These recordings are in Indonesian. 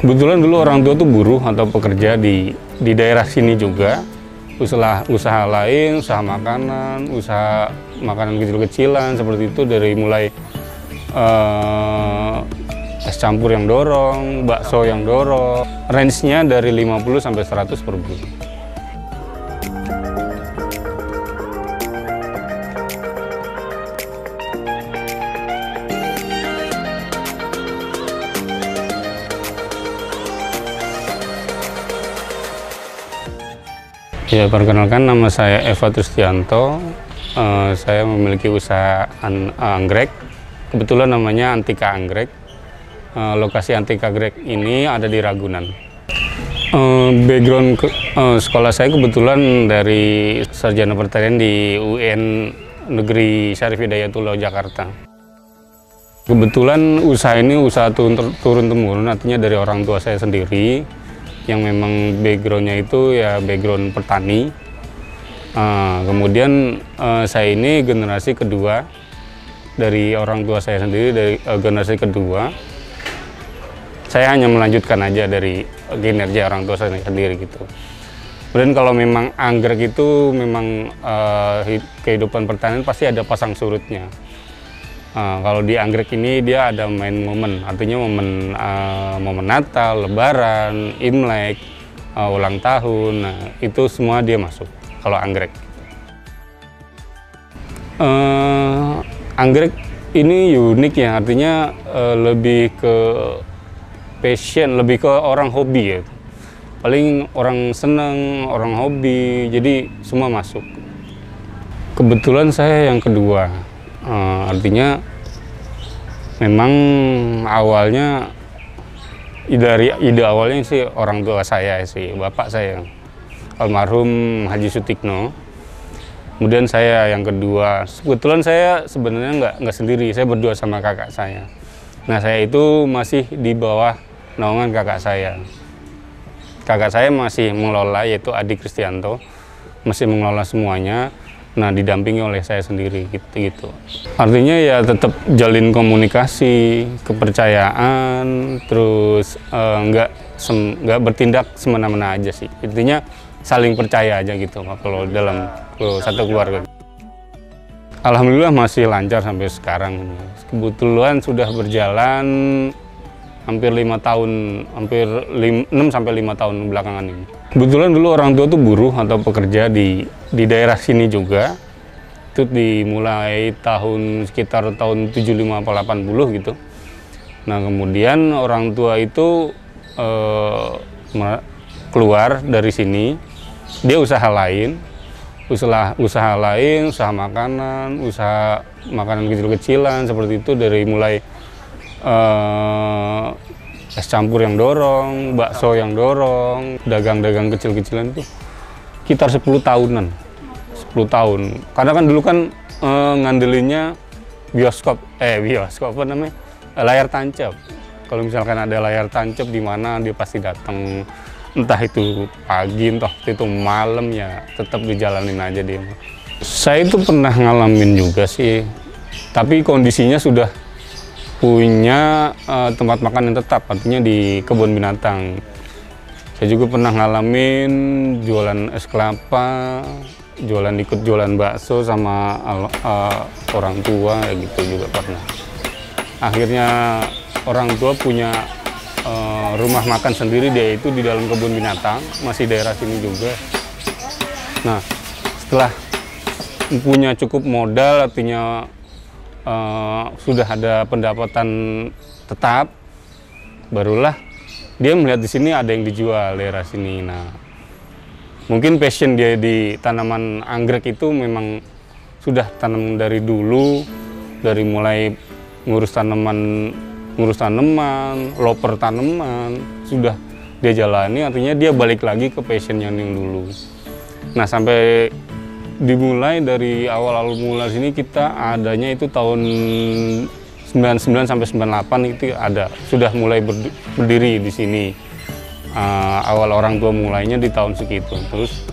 Kebetulan dulu orang tua tuh buruh atau pekerja di daerah sini juga. Usaha lain, usaha makanan kecil-kecilan seperti itu, dari mulai es campur yang dorong, bakso yang dorong. Range-nya dari 50 sampai 100 per bulan. Ya, perkenalkan, nama saya Eva Trustianto. Saya memiliki usaha anggrek. Kebetulan namanya Antika Anggrek. Lokasi Antika Anggrek ini ada di Ragunan. Background sekolah saya kebetulan dari Sarjana Pertanian di UN Negeri Syarif Hidayatullah Jakarta. Kebetulan usaha ini usaha turun-temurun, artinya dari orang tua saya sendiri, yang memang backgroundnya itu ya background petani. Kemudian saya ini generasi kedua dari orang tua saya sendiri, dari generasi kedua. Saya hanya melanjutkan aja dari kinerja orang tua saya sendiri gitu. Kemudian kalau memang anggrek itu memang kehidupan pertanian pasti ada pasang surutnya. Kalau di anggrek ini dia ada main momen, artinya momen Natal, Lebaran, Imlek, ulang tahun, nah, itu semua dia masuk kalau anggrek. Anggrek ini unik ya, artinya lebih ke passion, lebih ke orang hobi ya. Paling orang seneng, orang hobi, jadi semua masuk. Kebetulan saya yang kedua. Artinya memang awalnya dari ide awalnya sih orang tua saya sih, bapak saya almarhum Haji Sutikno. Kemudian saya yang kedua. Kebetulan saya sebenarnya nggak sendiri, saya berdua sama kakak saya. Nah, saya itu masih di bawah naungan kakak saya. Kakak saya masih mengelola, yaitu Adi Kristianto, masih mengelola semuanya. Nah, didampingi oleh saya sendiri gitu. Artinya ya tetap jalin komunikasi, kepercayaan, terus nggak bertindak semena-mena aja sih. Intinya saling percaya aja gitu kalau dalam satu keluarga. Alhamdulillah masih lancar sampai sekarang. Kebetulan sudah berjalan hampir 5 tahun, hampir 6 sampai 5 tahun belakangan ini. Kebetulan dulu orang tua tuh buruh atau pekerja di daerah sini juga. Itu dimulai sekitar tahun 75 atau 80 gitu. Nah, kemudian orang tua itu keluar dari sini, dia usaha lain, usaha makanan kecil-kecilan seperti itu, dari mulai es campur yang dorong, bakso yang dorong, dagang-dagang kecil-kecilan itu sekitar 10 tahunan. 10 tahun. Karena kan dulu kan ngandelinnya bioskop apa namanya? Layar tancap. Kalau misalkan ada layar tancap di mana, dia pasti datang, entah itu pagi, entah itu malam, ya tetap dijalanin aja dia. Saya itu pernah ngalamin juga sih, tapi kondisinya sudah punya tempat makan yang tetap, artinya di kebun binatang. Saya juga pernah ngalamin jualan es kelapa, ikut jualan bakso sama orang tua, gitu juga pernah. Akhirnya orang tua punya rumah makan sendiri, dia itu di dalam kebun binatang, masih daerah sini juga. Nah, setelah punya cukup modal, artinya sudah ada pendapatan tetap, barulah dia melihat di sini ada yang dijual daerah sini. Nah, mungkin passion dia di tanaman anggrek itu memang sudah tanam dari dulu, dari mulai ngurus tanaman, loper tanaman, sudah dia jalani, artinya dia balik lagi ke passion yang dulu. Nah, sampai dimulai dari awal mula sini, kita adanya itu tahun 99 sampai 98 itu sudah mulai berdiri di sini. Awal orang tua mulainya di tahun segitu, terus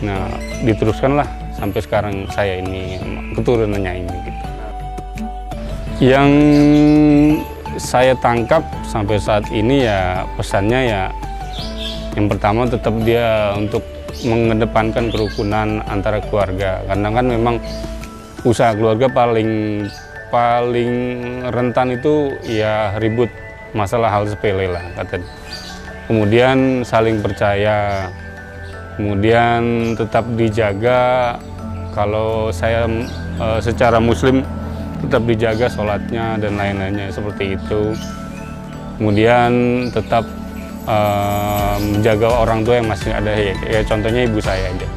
nah diteruskanlah sampai sekarang saya ini, keturunannya ini gitu. Yang saya tangkap sampai saat ini ya pesannya ya yang pertama tetap dia untuk mengedepankan kerukunan antara keluarga, karena kan memang usaha keluarga paling rentan itu ya ribut masalah hal sepele lah katanya. Kemudian saling percaya, kemudian tetap dijaga. Kalau saya secara muslim tetap dijaga sholatnya dan lain-lainnya seperti itu. Kemudian tetap menjaga orang tua yang masih ada, ya contohnya ibu saya aja.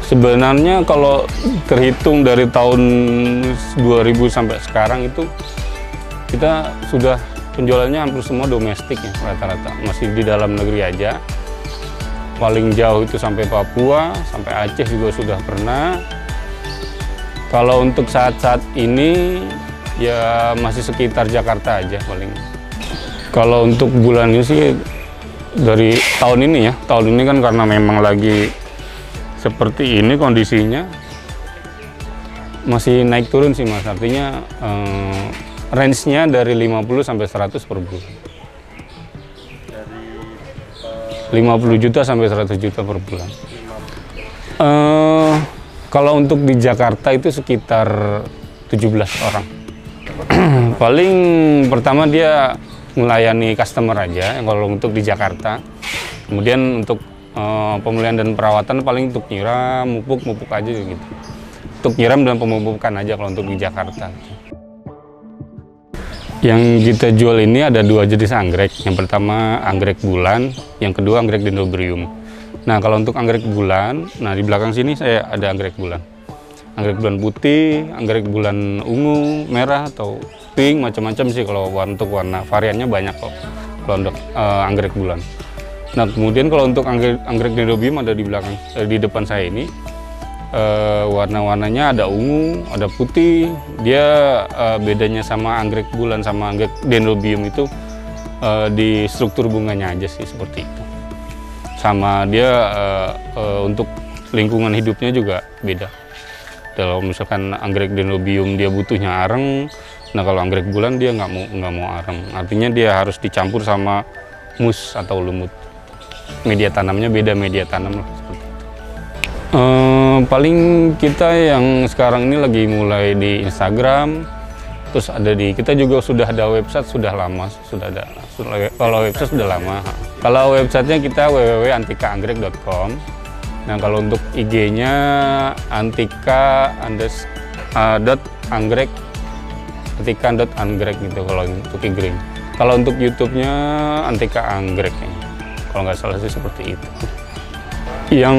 Sebenarnya kalau terhitung dari tahun 2000 sampai sekarang itu kita sudah penjualannya hampir semua domestik ya rata-rata, masih di dalam negeri aja. Paling jauh itu sampai Papua, sampai Aceh juga sudah pernah. Kalau untuk saat-saat ini ya masih sekitar Jakarta aja paling. Kalau untuk bulan ini sih dari tahun ini ya, tahun ini kan karena memang lagi seperti ini kondisinya, masih naik turun sih Mas, artinya range-nya dari 50 sampai 100 per bulan. 50 juta sampai 100 juta per bulan. Kalau untuk di Jakarta itu sekitar 17 orang. Paling pertama dia melayani customer aja kalau untuk di Jakarta. Kemudian untuk pemulihan dan perawatan paling untuk nyiram, mupuk aja gitu. Untuk nyiram dan pemupukan aja kalau untuk di Jakarta. Yang kita jual ini ada dua jenis anggrek. Yang pertama anggrek bulan, yang kedua anggrek dendrobium. Nah kalau untuk anggrek bulan, nah di belakang sini saya ada anggrek bulan. Anggrek bulan putih, anggrek bulan ungu, merah atau pink, macam-macam sih kalau untuk warna. Variannya banyak kok kalau untuk anggrek bulan. Nah kemudian kalau untuk anggrek dendrobium ada di belakang, di depan saya ini. Warna-warnanya ada ungu, ada putih. Dia bedanya sama anggrek bulan sama anggrek dendrobium itu di struktur bunganya aja sih seperti itu. Sama dia untuk lingkungan hidupnya juga beda. Kalau misalkan anggrek dendrobium dia butuhnya areng, nah kalau anggrek bulan dia nggak mau areng. Artinya dia harus dicampur sama mus atau lumut. Media tanamnya beda media tanam lah seperti itu. Paling kita yang sekarang ini lagi mulai di Instagram, terus ada kita juga sudah ada website sudah lama, kalau website sudah lama. Kalau websitenya kita www.antikaanggrek.com. Nah kalau untuk IG-nya antika_anggrek, antika.anggrek gitu kalau untuk IG. Kalau untuk YouTube-nya Antika Anggrek, kalau nggak salah sih seperti itu. Yang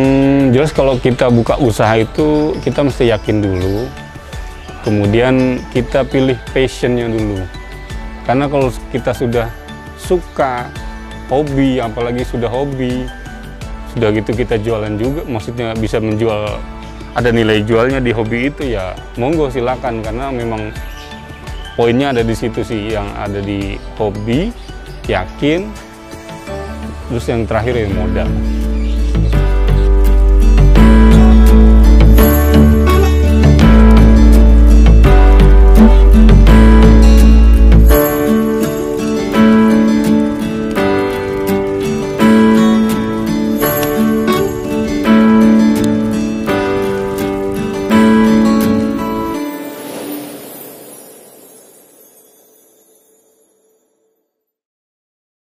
jelas kalau kita buka usaha itu kita mesti yakin dulu, kemudian kita pilih passionnya dulu. Karena kalau kita sudah suka, hobi, apalagi sudah hobi, sudah gitu kita jualan juga, maksudnya bisa menjual, ada nilai jualnya di hobi itu ya monggo silakan, karena memang poinnya ada di situ sih, yang ada di hobi, yakin, terus yang terakhir ya modal.